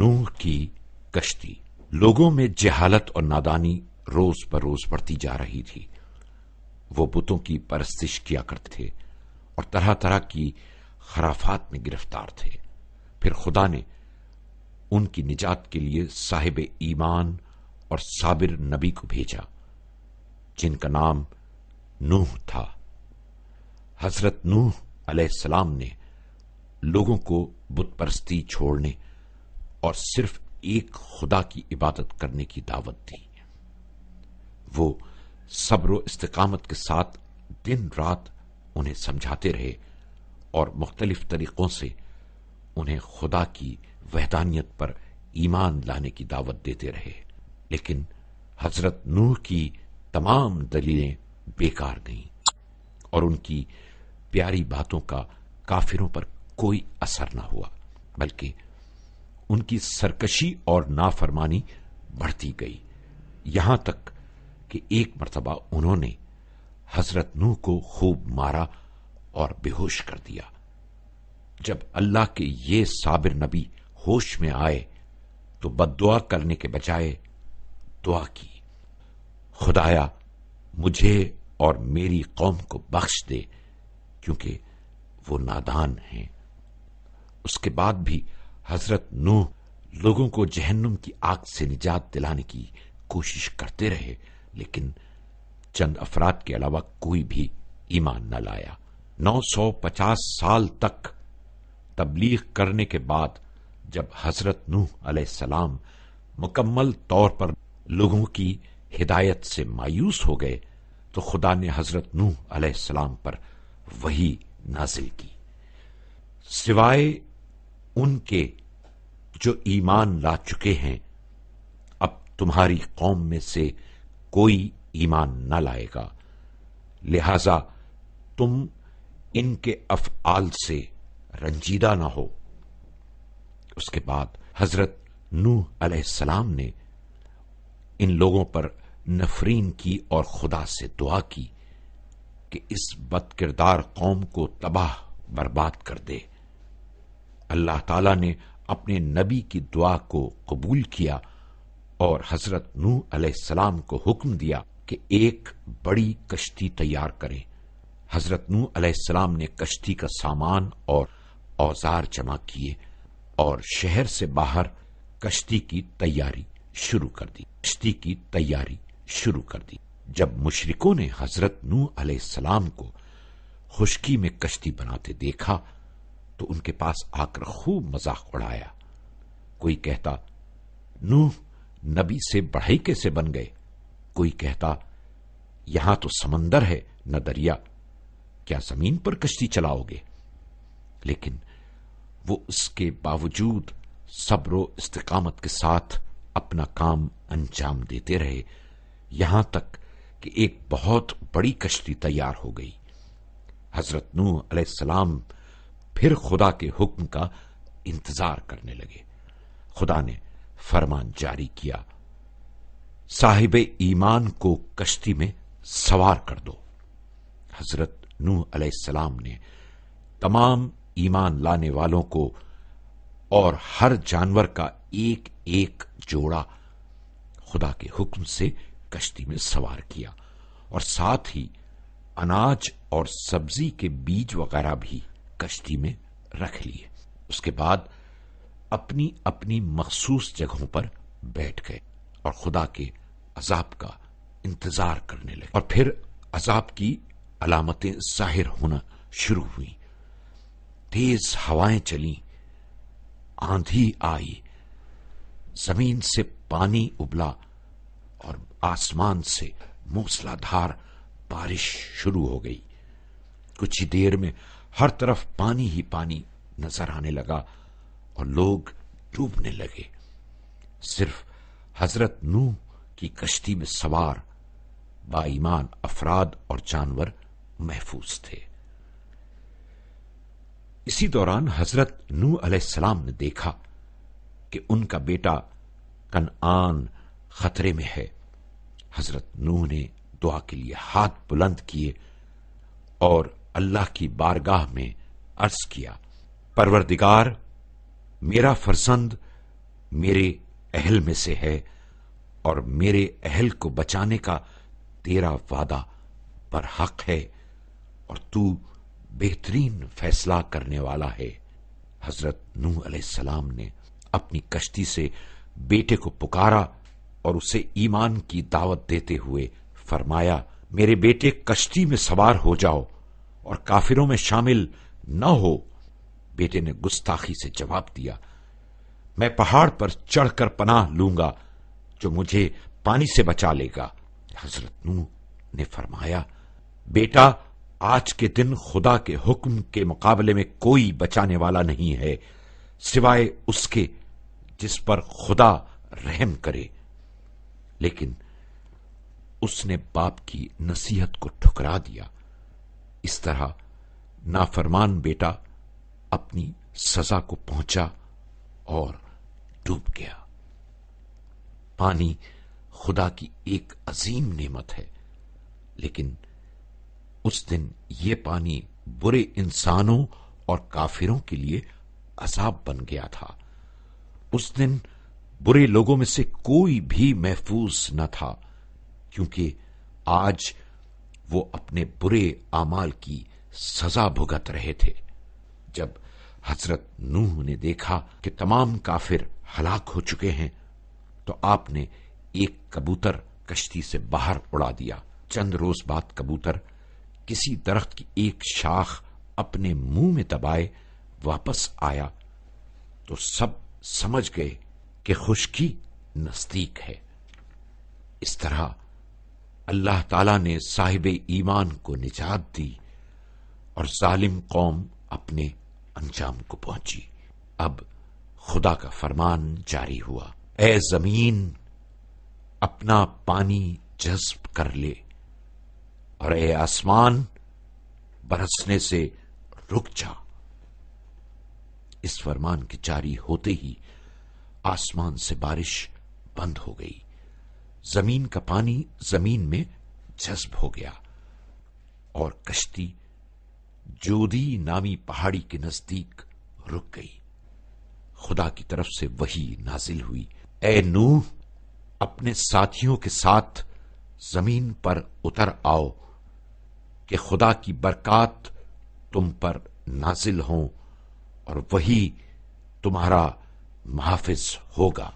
نوح کی کشتی۔ لوگوں میں جہالت اور نادانی روز بروز بڑھتی جا رہی تھی۔ وہ بتوں کی پرستش کیا کرتے تھے اور طرح طرح کی خرافات میں گرفتار تھے۔ پھر خدا نے ان کی نجات کے لیے صاحب ایمان اور صابر نبی کو بھیجا، جن کا نام نوح تھا۔ حضرت نوح علیہ السلام نے لوگوں کو بت پرستی چھوڑنے اور صرف ایک خدا کی عبادت کرنے کی دعوت دی۔ وہ صبر و استقامت کے ساتھ دن رات انہیں سمجھاتے رہے اور مختلف طریقوں سے انہیں خدا کی وحدانیت پر ایمان لانے کی دعوت دیتے رہے، لیکن حضرت نوح کی تمام دلیلیں بیکار گئیں اور ان کی پیاری باتوں کا کافروں پر کوئی اثر نہ ہوا، بلکہ ان کی سرکشی اور نافرمانی بڑھتی گئی، یہاں تک کہ ایک مرتبہ انہوں نے حضرت نوح کو خوب مارا اور بے ہوش کر دیا۔ جب اللہ کے یہ صابر نبی ہوش میں آئے تو بد دعا کرنے کے بجائے دعا کی، خدایا مجھے اور میری قوم کو بخش دے کیونکہ وہ نادان ہیں۔ اس کے بعد بھی حضرت نوح لوگوں کو جہنم کی آگ سے نجات دلانے کی کوشش کرتے رہے، لیکن چند افراد کے علاوہ کوئی بھی ایمان نہ لایا۔ 950 سال تک تبلیغ کرنے کے بعد جب حضرت نوح علیہ السلام مکمل طور پر لوگوں کی ہدایت سے مایوس ہو گئے تو خدا نے حضرت نوح علیہ السلام پر وحی نازل کی، سوائے ان کے جو ایمان لا چکے ہیں اب تمہاری قوم میں سے کوئی ایمان نہ لائے گا، لہذا تم ان کے افعال سے رنجیدہ نہ ہو۔ اس کے بعد حضرت نوح علیہ السلام نے ان لوگوں پر نفرین کی اور خدا سے دعا کی کہ اس بد کردار قوم کو تباہ برباد کر دے۔ اللہ تعالی نے اپنے نبی کی دعا کو قبول کیا اور حضرت نوح علیہ السلام کو حکم دیا کہ ایک بڑی کشتی تیار کریں۔ حضرت نوح علیہ السلام نے کشتی کا سامان اور اوزار جمع کیے اور شہر سے باہر کشتی کی تیاری شروع کر دی۔ جب مشرکوں نے حضرت نوح علیہ السلام کو خشکی میں کشتی بناتے دیکھا تو ان کے پاس آ کر خوب مذاق اڑایا۔ کوئی کہتا نوح نبی سے بڑھئی کیسے بن گئے، کوئی کہتا یہاں تو سمندر ہے نہ دریا، کیا زمین پر کشتی چلاؤ گے؟ لیکن وہ اس کے باوجود صبر و استقامت کے ساتھ اپنا کام انجام دیتے رہے، یہاں تک کہ ایک بہت بڑی کشتی تیار ہو گئی۔ حضرت نوح علیہ السلام پھر خدا کے حکم کا انتظار کرنے لگے۔ خدا نے فرمان جاری کیا، صاحب ایمان کو کشتی میں سوار کر دو۔ حضرت نوح علیہ السلام نے تمام ایمان لانے والوں کو اور ہر جانور کا ایک ایک جوڑا خدا کے حکم سے کشتی میں سوار کیا اور ساتھ ہی اناج اور سبزی کے بیج وغیرہ بھی کشتی میں رکھ لیے۔ اس کے بعد اپنی اپنی مخصوص جگہوں پر بیٹھ گئے اور خدا کے عذاب کا انتظار کرنے لگے، اور پھر عذاب کی علامتیں ظاہر ہونا شروع ہوئی۔ تیز ہوائیں چلیں، آندھی آئی، زمین سے پانی ابلا اور آسمان سے موسلا دھار بارش شروع ہو گئی۔ کچھ ہی دیر میں ہر طرف پانی ہی پانی نظر آنے لگا اور لوگ ڈوبنے لگے، صرف حضرت نوح کی کشتی میں سوار با ایمان افراد اور جانور محفوظ تھے۔ اسی دوران حضرت نوح علیہ السلام نے دیکھا کہ ان کا بیٹا کنعان خطرے میں ہے۔ حضرت نوح نے دعا کے لیے ہاتھ بلند کیے اور اللہ کی بارگاہ میں عرض کیا، پروردگار، میرا فرزند میرے اہل میں سے ہے اور میرے اہل کو بچانے کا تیرا وعدہ برحق ہے اور تو بہترین فیصلہ کرنے والا ہے۔ حضرت نوح علیہ السلام نے اپنی کشتی سے بیٹے کو پکارا اور اسے ایمان کی دعوت دیتے ہوئے فرمایا، میرے بیٹے کشتی میں سوار ہو جاؤ اور کافروں میں شامل نہ ہو۔ بیٹے نے گستاخی سے جواب دیا، میں پہاڑ پر چڑھ کر پناہ لوں گا جو مجھے پانی سے بچا لے گا۔ حضرت نوح نے فرمایا، بیٹا آج کے دن خدا کے حکم کے مقابلے میں کوئی بچانے والا نہیں ہے سوائے اس کے جس پر خدا رحم کرے۔ لیکن اس نے باپ کی نصیحت کو ٹھکرا دیا۔ اس طرح نافرمان بیٹا اپنی سزا کو پہنچا اور ڈوب گیا۔ پانی خدا کی ایک عظیم نعمت ہے، لیکن اس دن یہ پانی برے انسانوں اور کافروں کے لیے عذاب بن گیا تھا۔ اس دن برے لوگوں میں سے کوئی بھی محفوظ نہ تھا، کیونکہ آج وہ اپنے برے اعمال کی سزا بھگت رہے تھے۔ جب حضرت نوح نے دیکھا کہ تمام کافر ہلاک ہو چکے ہیں تو آپ نے ایک کبوتر کشتی سے باہر اڑا دیا۔ چند روز بعد کبوتر کسی درخت کی ایک شاخ اپنے منہ میں دبائے واپس آیا تو سب سمجھ گئے کہ خشکی نزدیک ہے۔ اس طرح اللہ تعالی نے صاحب ایمان کو نجات دی اور ظالم قوم اپنے انجام کو پہنچی۔ اب خدا کا فرمان جاری ہوا، اے زمین اپنا پانی جذب کر لے اور اے آسمان برسنے سے رک جا۔ اس فرمان کے جاری ہوتے ہی آسمان سے بارش بند ہو گئی، زمین کا پانی زمین میں جذب ہو گیا اور کشتی جودی نامی پہاڑی کے نزدیک رک گئی۔ خدا کی طرف سے وحی نازل ہوئی، اے نوح اپنے ساتھیوں کے ساتھ زمین پر اتر آؤ کہ خدا کی برکات تم پر نازل ہوں اور وہی تمہارا محافظ ہوگا۔